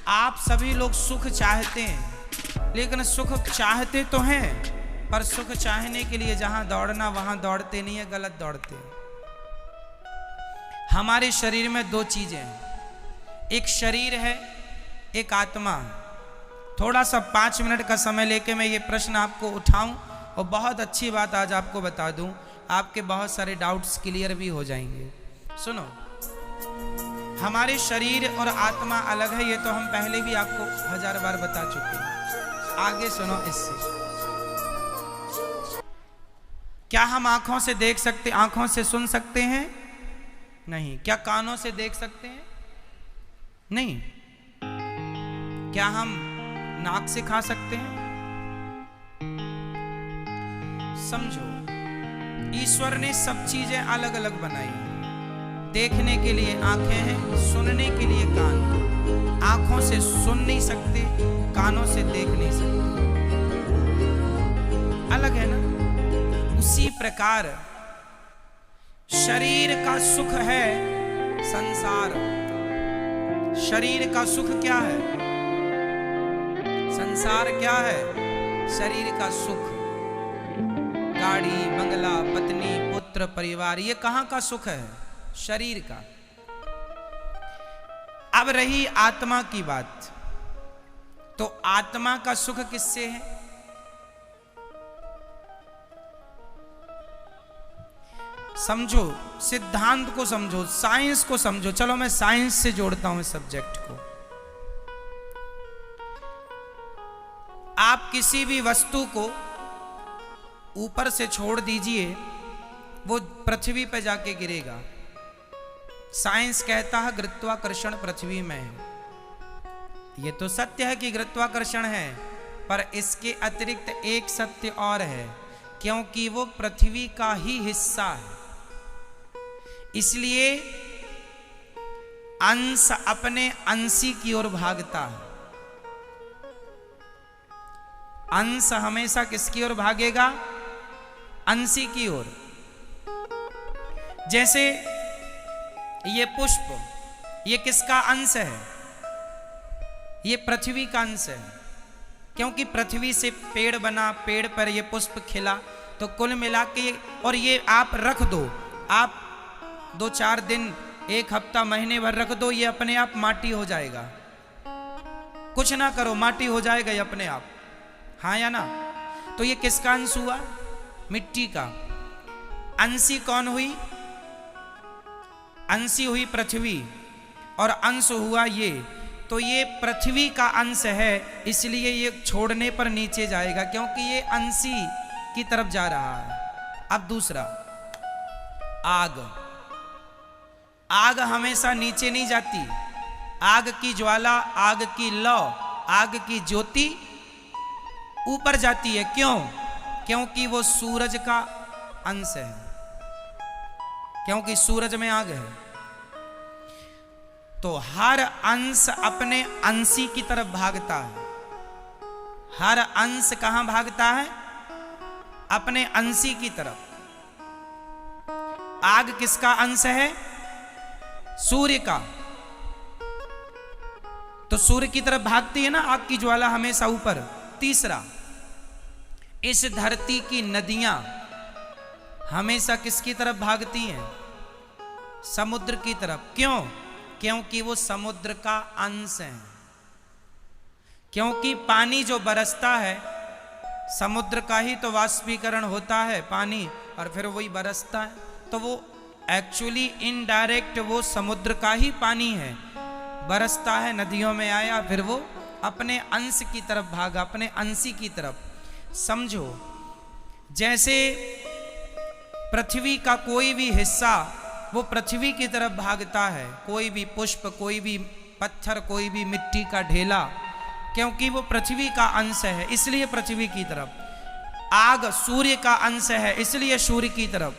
आप सभी लोग सुख चाहते हैं, लेकिन सुख चाहते तो हैं, पर सुख चाहने के लिए जहां दौड़ना वहां दौड़ते नहीं है, गलत दौड़ते हैं। हमारे शरीर में दो चीजें हैं, एक शरीर है, एक आत्मा है। थोड़ा सा 5 मिनट का समय लेके मैं ये प्रश्न आपको उठाऊं और बहुत अच्छी बात आज आपको बता दूं, आपके बहुत सारे डाउट्स क्लियर भी हो जाएंगे। सुनो, हमारे शरीर और आत्मा अलग है, ये तो हम पहले भी आपको 1000 बार बता चुके हैं। आगे सुनो इससे। क्या हम आंखों से देख सकते, आंखों से सुन सकते हैं? नहीं। क्या कानों से देख सकते हैं? नहीं। क्या हम नाक से खा सकते हैं? समझो, ईश्वर ने सब चीजें अलग अलग बनाई हैं। देखने के लिए आंखें हैं, सुनने के लिए कान। आंखों से सुन नहीं सकते, कानों से देख नहीं सकते, अलग है ना। उसी प्रकार शरीर का सुख है संसार। शरीर का सुख क्या है? संसार क्या है? शरीर का सुख। गाड़ी, बंगला, पत्नी, पुत्र, परिवार, ये कहां का सुख है? शरीर का। अब रही आत्मा की बात, तो आत्मा का सुख किससे है? समझो, सिद्धांत को समझो, साइंस को समझो। चलो मैं साइंस से जोड़ता हूं इस सब्जेक्ट को। आप किसी भी वस्तु को ऊपर से छोड़ दीजिए, वो पृथ्वी पर जाके गिरेगा। साइंस कहता है गुरुत्वाकर्षण पृथ्वी में है। ये तो सत्य है कि गुरुत्वाकर्षण है, पर इसके अतिरिक्त एक सत्य और है, क्योंकि वो पृथ्वी का ही हिस्सा है। इसलिए अंश अपने अंशी की ओर भागता है। अंश हमेशा किसकी ओर भागेगा? अंशी की ओर। जैसे ये पुष्प, ये किसका अंश है? ये पृथ्वी का अंश है, क्योंकि पृथ्वी से पेड़ बना, पेड़ पर ये पुष्प खिला। तो कुल मिला के, और ये आप रख दो, आप 2-4 दिन, 1 हफ्ता, महीने भर रख दो, ये अपने आप माटी हो जाएगा। कुछ ना करो, माटी हो जाएगा ये अपने आप। हाँ या ना? तो ये किसका अंश हुआ? मिट्टी का। अंशी कौन हुई? अंशी हुई पृथ्वी, और अंश हुआ ये। तो ये पृथ्वी का अंश है, इसलिए ये छोड़ने पर नीचे जाएगा, क्योंकि ये अंशी की तरफ जा रहा है। अब दूसरा, आग। आग हमेशा नीचे नहीं जाती। आग की ज्वाला, आग की लौ, आग की ज्योति ऊपर जाती है। क्यों? क्योंकि वो सूरज का अंश है, क्योंकि सूरज में आग है। तो हर अंश अपने अंशी की तरफ भागता है। हर अंश कहां भागता है? अपने अंशी की तरफ। आग किसका अंश है? सूर्य का। तो सूर्य की तरफ भागती है ना आग की ज्वाला हमेशा ऊपर। तीसरा, इस धरती की नदियां हमेशा किसकी तरफ भागती हैं? समुद्र की तरफ। क्यों? क्योंकि वो समुद्र का अंश है। क्योंकि पानी जो बरसता है, समुद्र का ही तो वाष्पीकरण होता है पानी, और फिर वही बरसता है। तो वो एक्चुअली इनडायरेक्ट वो समुद्र का ही पानी है, बरसता है, नदियों में आया, फिर वो अपने अंश की तरफ भागा, अपने अंशी की तरफ। समझो, जैसे पृथ्वी का कोई भी हिस्सा वो पृथ्वी की तरफ भागता है, कोई भी पुष्प, कोई भी पत्थर, कोई भी मिट्टी का ढेला, क्योंकि वो पृथ्वी का अंश है, इसलिए पृथ्वी की तरफ। आग सूर्य का अंश है, इसलिए सूर्य की तरफ।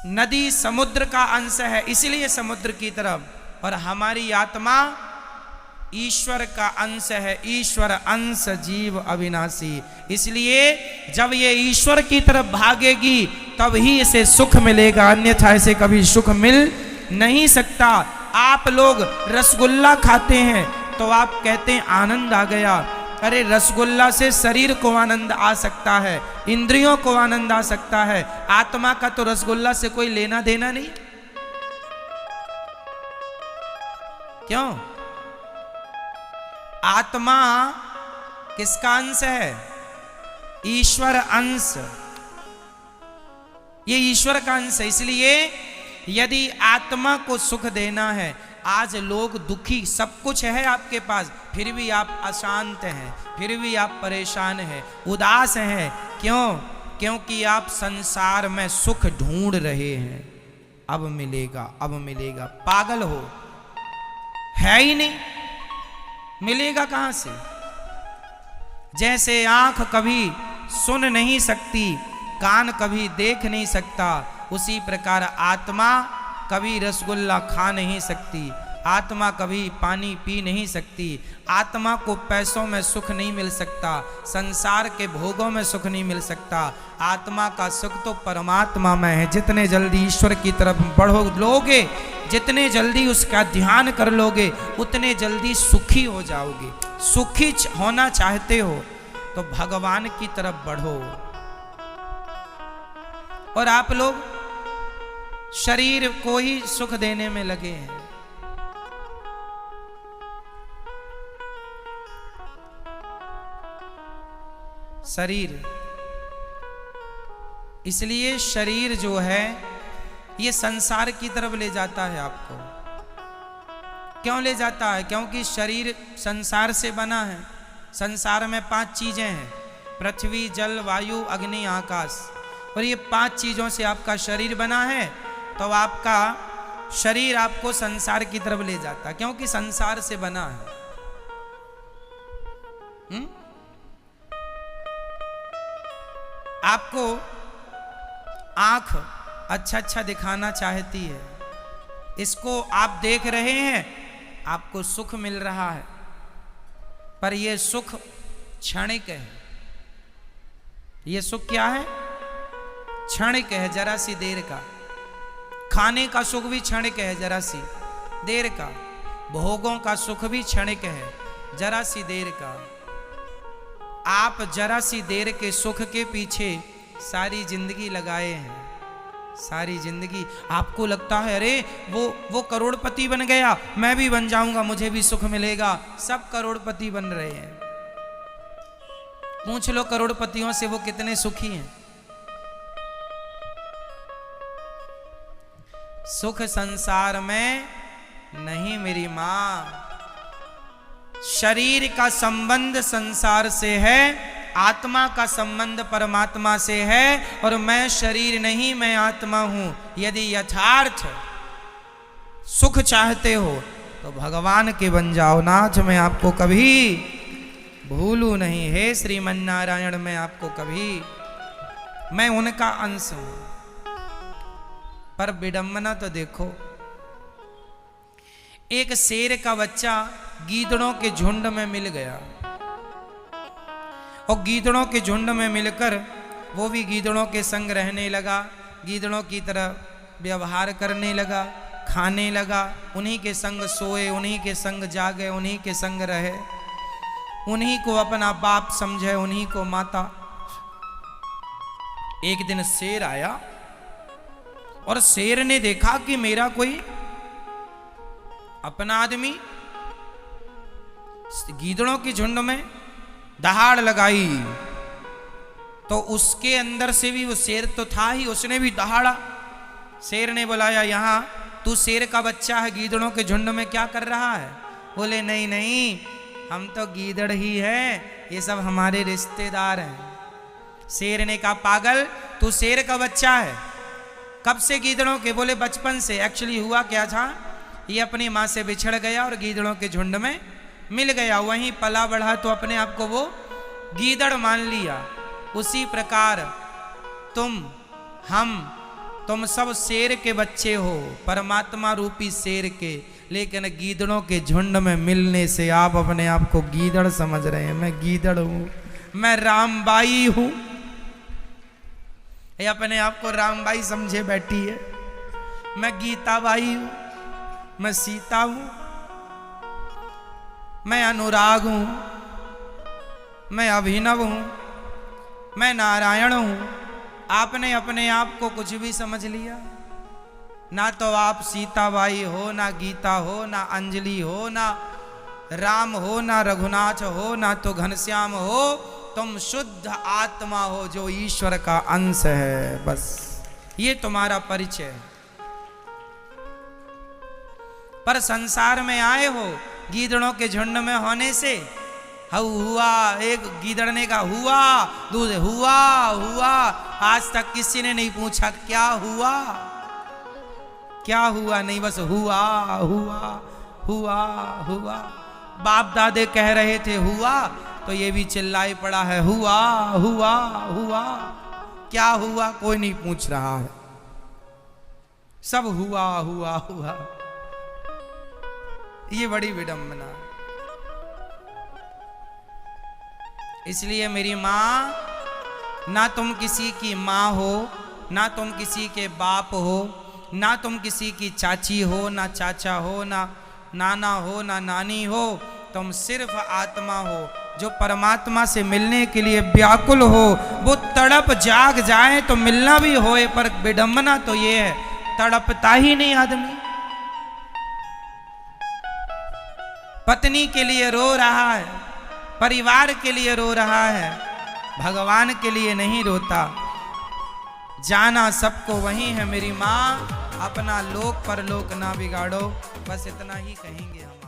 नदी समुद्र का अंश है, इसलिए समुद्र की तरफ। और हमारी आत्मा ईश्वर का अंश है। ईश्वर अंश जीव अविनाशी। इसलिए जब ये ईश्वर की तरफ भागेगी तब ही इसे सुख मिलेगा, अन्यथा इसे कभी सुख मिल नहीं सकता। आप लोग रसगुल्ला खाते हैं, तो आप कहते हैं आनंद आ गया। अरे रसगुल्ला से शरीर को आनंद आ सकता है, इंद्रियों को आनंद आ सकता है, आत्मा का तो रसगुल्ला से कोई लेना देना नहीं। क्यों? आत्मा किसका अंश है? ईश्वर अंश। ये ईश्वर का अंश है। इसलिए यदि आत्मा को सुख देना है, आज लोग दुखी, सब कुछ है आपके पास, फिर भी आप अशांत हैं, फिर भी आप परेशान हैं, उदास हैं। क्यों? क्योंकि आप संसार में सुख ढूंढ रहे हैं। अब मिलेगा, अब मिलेगा। पागल हो, है ही नहीं, मिलेगा कहां से? जैसे आंख कभी सुन नहीं सकती, कान कभी देख नहीं सकता, उसी प्रकार आत्मा कभी रसगुल्ला खा नहीं सकती, आत्मा कभी पानी पी नहीं सकती, आत्मा को पैसों में सुख नहीं मिल सकता, संसार के भोगों में सुख नहीं मिल सकता। आत्मा का सुख तो परमात्मा में है। जितने जल्दी ईश्वर की तरफ बढ़ो लोगे, जितने जल्दी उसका ध्यान कर लोगे, उतने जल्दी सुखी हो जाओगे। सुखी होना चाहते हो तो भगवान की तरफ बढ़ो। और आप लोग शरीर को ही सुख देने में लगे हैं। शरीर, इसलिए शरीर जो है ये संसार की तरफ ले जाता है आपको। क्यों ले जाता है? क्योंकि शरीर संसार से बना है। संसार में 5 चीजें हैं, पृथ्वी, जल, वायु, अग्नि, आकाश, और ये 5 चीजों से आपका शरीर बना है। तो आपका शरीर आपको संसार की तरफ ले जाता है, क्योंकि संसार से बना है। आपको आंख अच्छा अच्छा दिखाना चाहती है, इसको आप देख रहे हैं, आपको सुख मिल रहा है, पर यह सुख क्षणिक है। यह सुख क्या है? क्षणिक है, जरा सी देर का। खाने का सुख भी क्षणिक है, जरा सी देर का। भोगों का सुख भी क्षणिक है, जरा सी देर का। आप जरा सी देर के सुख के पीछे सारी जिंदगी लगाए हैं। सारी जिंदगी आपको लगता है अरे वो करोड़पति बन गया, मैं भी बन जाऊंगा, मुझे भी सुख मिलेगा। सब करोड़पति बन रहे हैं। पूछ लो करोड़पतियों से वो कितने सुखी हैं। सुख संसार में नहीं मेरी मां। शरीर का संबंध संसार से है, आत्मा का संबंध परमात्मा से है। और मैं शरीर नहीं, मैं आत्मा हूं। यदि यथार्थ सुख चाहते हो तो भगवान के बन जाओ। नाथ मैं आपको कभी भूलू नहीं, हे श्रीमन्नारायण मैं आपको कभी, मैं उनका अंश हूं। पर विडंबना तो देखो, एक शेर का बच्चा गीदड़ों के झुंड में मिल गया, और गीदड़ों के झुंड में मिलकर वो भी गीदड़ों के संग रहने लगा, गीदड़ों की तरह व्यवहार करने लगा, खाने लगा, उन्हीं के संग सोए, उन्हीं के संग जागे, उन्हीं के संग रहे, उन्हीं को अपना बाप समझे, उन्हीं को माता। एक दिन शेर आया और शेर ने देखा कि मेरा कोई अपना आदमी गीदड़ों की झुंड में दहाड़ लगाई, तो उसके अंदर से भी वो शेर तो था ही, उसने भी दहाड़ा। शेर ने बुलाया, यहां तू शेर का बच्चा है, गीदड़ों के झुंड में क्या कर रहा है? बोले नहीं नहीं, हम तो गीदड़ ही हैं, ये सब हमारे रिश्तेदार हैं। शेर ने कहा पागल, तू शेर का बच्चा है, कब से गीदड़ों के? बोले बचपन से। एक्चुअली हुआ क्या था, ये अपनी माँ से बिछड़ गया और गीदड़ों के झुंड में मिल गया, वहीं पला बढ़ा तो अपने आप को वो गीदड़ मान लिया। उसी प्रकार तुम सब शेर के बच्चे हो, परमात्मा रूपी शेर के, लेकिन गीदड़ों के झुंड में मिलने से आप अपने आप को गीदड़ समझ रहे हैं। मैं गीदड़ हूं, मैं रामबाई हूं। ये अपने आप को रामबाई समझे बैठी है। मैं गीताबाई हूं, मैं सीता हूं। मैं अनुराग हूं, मैं अभिनव हूं, मैं नारायण हूं। आपने अपने आप को कुछ भी समझ लिया। ना तो आप सीताबाई हो, ना गीता हो, ना अंजलि हो, ना राम हो, ना रघुनाथ हो, ना तो घनश्याम हो। तुम शुद्ध आत्मा हो जो ईश्वर का अंश है। बस ये तुम्हारा परिचय है। पर संसार में आए हो गीदड़ों के झुंड में होने से। हुआ, एक गीदड़ ने कहा हुआ, दूसरे हुआ हुआ। आज तक किसी ने नहीं पूछा क्या हुआ, क्या हुआ, नहीं बस हुआ हुआ हुआ हुआ। बाप दादे कह रहे थे हुआ, तो ये भी चिल्लाई पड़ा है हुआ हुआ हुआ। क्या हुआ कोई नहीं पूछ रहा है, सब हुआ हुआ हुआ। ये बड़ी विडंबना। इसलिए मेरी मां, ना तुम किसी की मां हो, ना तुम किसी के बाप हो, ना तुम किसी की चाची हो, ना चाचा हो, ना नाना हो, ना नानी हो। तुम सिर्फ आत्मा हो जो परमात्मा से मिलने के लिए व्याकुल हो। वो तड़प जाग जाए तो मिलना भी होए, पर विडंबना तो ये है तड़पता ही नहीं आदमी। पत्नी के लिए रो रहा है, परिवार के लिए रो रहा है, भगवान के लिए नहीं रोता। जाना सबको वही है मेरी माँ, अपना लोक परलोक ना बिगाड़ो। बस इतना ही कहेंगे हम।